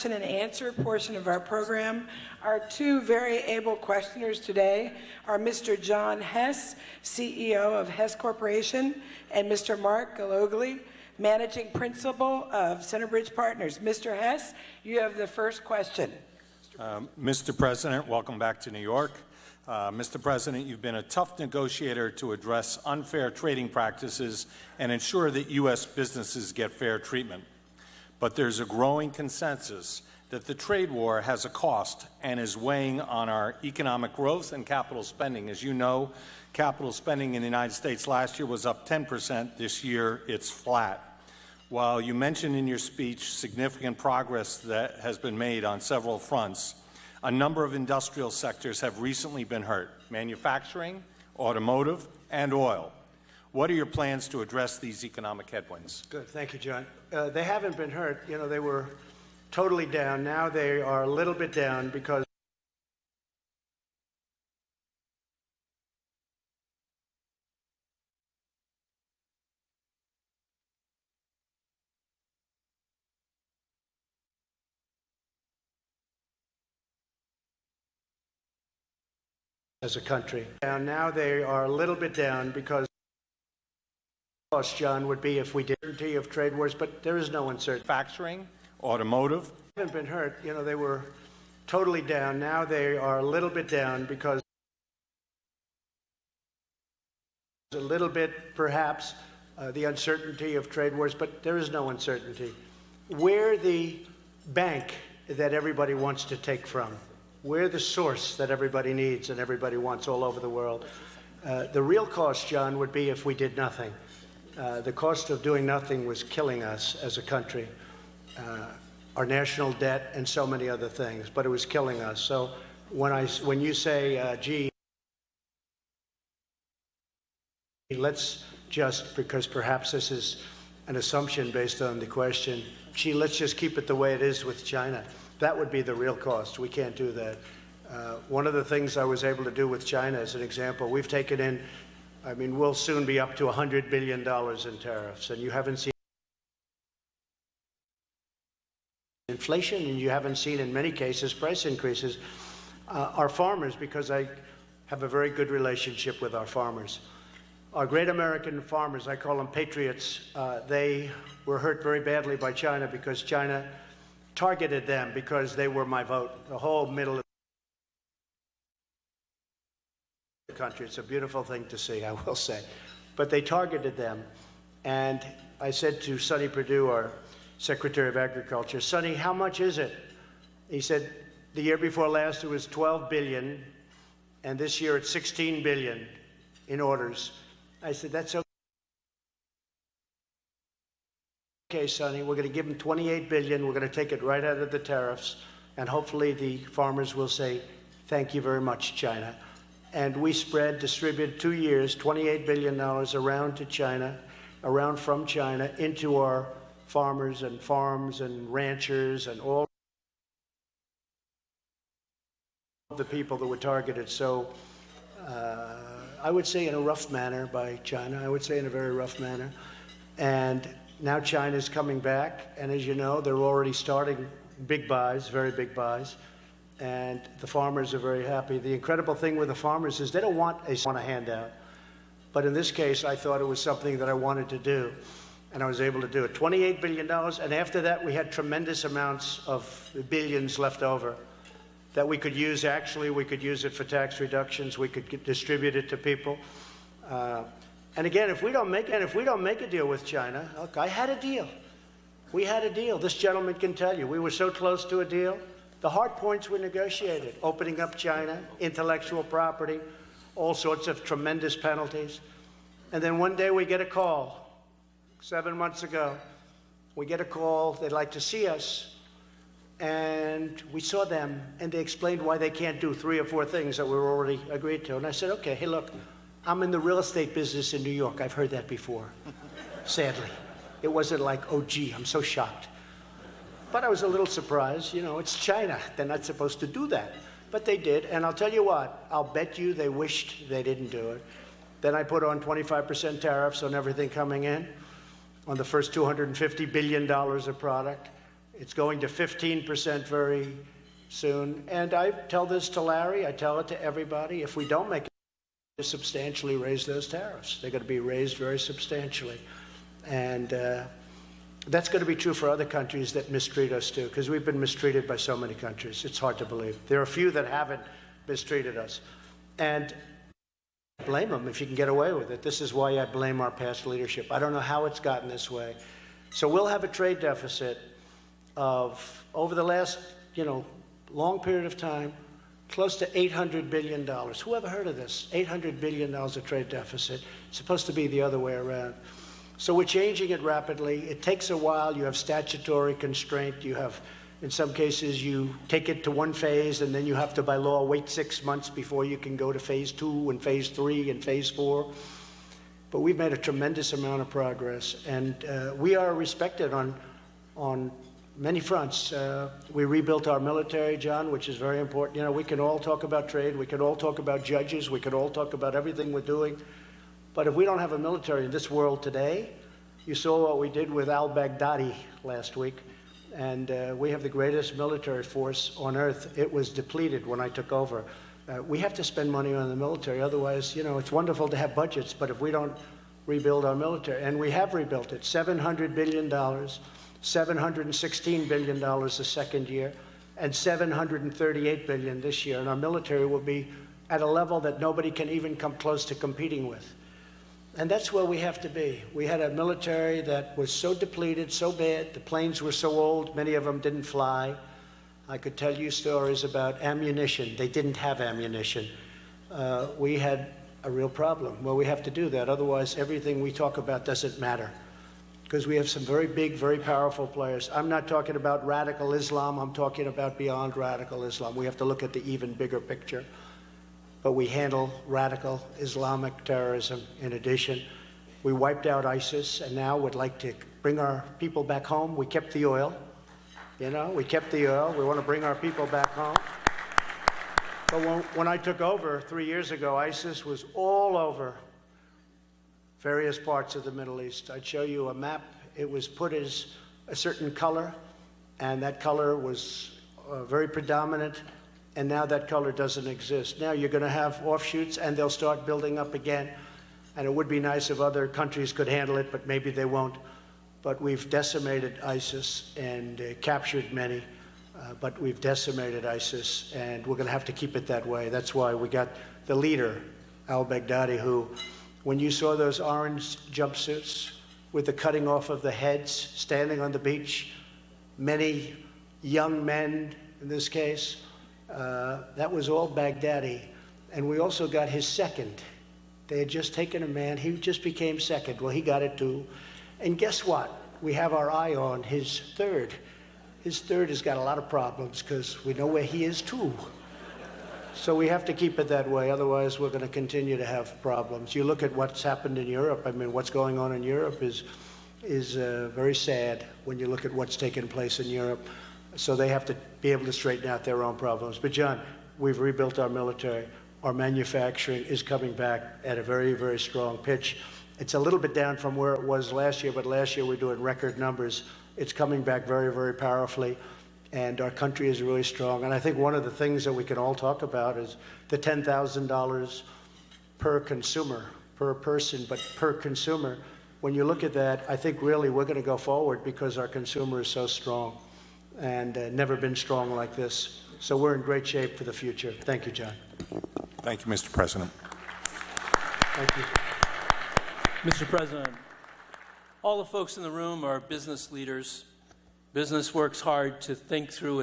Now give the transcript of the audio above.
And answer portion of our program. Our two very able questioners today are Mr. John Hess, CEO of Hess Corporation, and Mr. Mark Galogli, Managing Principal of Centerbridge Partners. Mr. Hess, you have the first question. Mr. President, welcome back to New York. Mr. President, you've been a tough negotiator to address unfair trading practices and ensure that U.S. businesses get fair treatment. But there's a growing consensus that the trade war has a cost and is weighing on our economic growth and capital spending. As you know, capital spending in the United States last year was up 10%. This year, it's flat. While you mentioned in your speech significant progress that has been made on several fronts, a number of industrial sectors have recently been hurt: manufacturing, automotive, and oil. What are your plans to address these economic headwinds? Good. Thank you, John. They haven't been hurt. You know, they were totally down. Now they are a little bit down because as a country. Now they are a little bit down because cost, John, would be if we did certainty of trade wars, but there is no uncertainty. Manufacturing, automotive. Haven't been hurt. You know, they were totally down. Now they are a little bit down because a little bit, perhaps, the uncertainty of trade wars, but there is no uncertainty. We're the bank that everybody wants to take from. We're the source that everybody needs and everybody wants all over the world. The real cost, John, would be if we did nothing. The cost of doing nothing was killing us as a country, our national debt and so many other things, but it was killing us. So when you say, gee, let's just, because perhaps this is an assumption based on the question, gee, let's just keep it the way it is with China. That would be the real cost. We can't do that. One of the things I was able to do with China, as an example, we've taken in, I mean, we'll soon be up to $100 billion in tariffs, and you haven't seen inflation, and you haven't seen, in many cases, price increases. Our farmers, because I have a very good relationship with our farmers, our great American farmers, I call them patriots, they were hurt very badly by China because China targeted them because they were my vote, the whole middle of the country. It's a beautiful thing to see, I will say. But they targeted them. And I said to Sonny Perdue, our Secretary of Agriculture, Sonny, how much is it? He said, the year before last, it was $12 billion, and this year it's $16 billion in orders. I said, that's okay. Okay, Sonny, we're going to give them $28 billion. We're going to take it right out of the tariffs, and hopefully the farmers will say, thank you very much, China. And we distributed 2 years, $28 billion around to China, around from China, into our farmers and farms and ranchers and all the people that were targeted. So I would say in a rough manner by China. I would say in a very rough manner. And now China's coming back, and as you know, they're already starting big buys, very big buys, and the farmers are very happy. The incredible thing with the farmers is they don't want a handout, but in this case, I thought it was something that I wanted to do, and I was able to do it. $28 billion, and after that, we had tremendous amounts of billions left over that we could use. Actually, we could use it for tax reductions. We could distribute it to people. And again, if we don't make a deal with China, look, I had a deal. We had a deal. This gentleman can tell you. We were so close to a deal. The hard points were negotiated. Opening up China, intellectual property, all sorts of tremendous penalties. And then one day we get a call, 7 months ago. We get a call. They'd like to see us. And we saw them, and they explained why they can't do 3 or 4 things that we were already agreed to. And I said, okay, hey, look, I'm in the real estate business in New York. I've heard that before, sadly. It wasn't like, oh, gee, I'm so shocked. But I was a little surprised. You know, it's China. They're not supposed to do that. But they did. And I'll tell you what, I'll bet you they wished they didn't do it. Then I put on 25% tariffs on everything coming in, on the first $250 billion of product. It's going to 15% very soon. And I tell this to Larry, I tell it to everybody. If we don't make it, to substantially raise those tariffs. They're going to be raised very substantially. And that's going to be true for other countries that mistreat us too, because we've been mistreated by so many countries. It's hard to believe. There are a few that haven't mistreated us. And blame them if you can get away with it. This is why I blame our past leadership. I don't know how it's gotten this way. So we'll have a trade deficit of, over the last, long period of time, close to $800 billion. Who ever heard of this? $800 billion of trade deficit. It's supposed to be the other way around. So we're changing it rapidly. It takes a while. You have statutory constraint. You have, in some cases, you take it to one phase, and then you have to, by law, wait 6 months before you can go to phase 2 and phase 3 and phase 4. But we've made a tremendous amount of progress, and we are respected on many fronts. We rebuilt our military, John, which is very important. We can all talk about trade. We can all talk about judges. We can all talk about everything we're doing. But if we don't have a military in this world today, you saw what we did with al-Baghdadi last week, and we have the greatest military force on earth. It was depleted when I took over. We have to spend money on the military. Otherwise, it's wonderful to have budgets, but if we don't rebuild our military, and we have rebuilt it, $700 billion, $716 billion the second year, and $738 billion this year, and our military will be at a level that nobody can even come close to competing with. And that's where we have to be. We had a military that was so depleted, so bad. The planes were so old, many of them didn't fly. I could tell you stories about ammunition. They didn't have ammunition. We had a real problem. Well, we have to do that. Otherwise, everything we talk about doesn't matter. Because we have some very big, very powerful players. I'm not talking about radical Islam. I'm talking about beyond radical Islam. We have to look at the even bigger picture. But we handle radical Islamic terrorism in addition. We wiped out ISIS and now would like to bring our people back home. We kept the oil. We kept the oil. We want to bring our people back home. But when I took over 3 years ago, ISIS was all over various parts of the Middle East. I'd show you a map. It was put as a certain color, and that color was very predominant. And now that color doesn't exist. Now you're going to have offshoots, and they'll start building up again. And it would be nice if other countries could handle it, but maybe they won't. But we've decimated ISIS and captured many. But we've decimated ISIS, and we're going to have to keep it that way. That's why we got the leader, al-Baghdadi, who, when you saw those orange jumpsuits with the cutting off of the heads, standing on the beach, many young men in this case, that was all Baghdadi. And we also got his second. They had just taken a man. He just became second. Well, he got it too. And guess what? We have our eye on his third. His third has got a lot of problems because we know where he is too. So we have to keep it that way. Otherwise, we're going to continue to have problems. You look at what's happened in Europe. I mean, what's going on in Europe is very sad when you look at what's taken place in Europe. So they have to be able to straighten out their own problems. But John, we've rebuilt our military. Our manufacturing is coming back at a very, very strong pitch. It's a little bit down from where it was last year, but last year we're doing record numbers. It's coming back very, very powerfully, and our country is really strong. And I think one of the things that we can all talk about is the $10,000 per consumer, per person, but per consumer. When you look at that, I think really we're going to go forward because our consumer is so strong and never been strong like this. So we're in great shape for the future. Thank you, John. Thank you, Mr. President. Thank you. Mr. President, all the folks in the room are business leaders. Business works hard to think through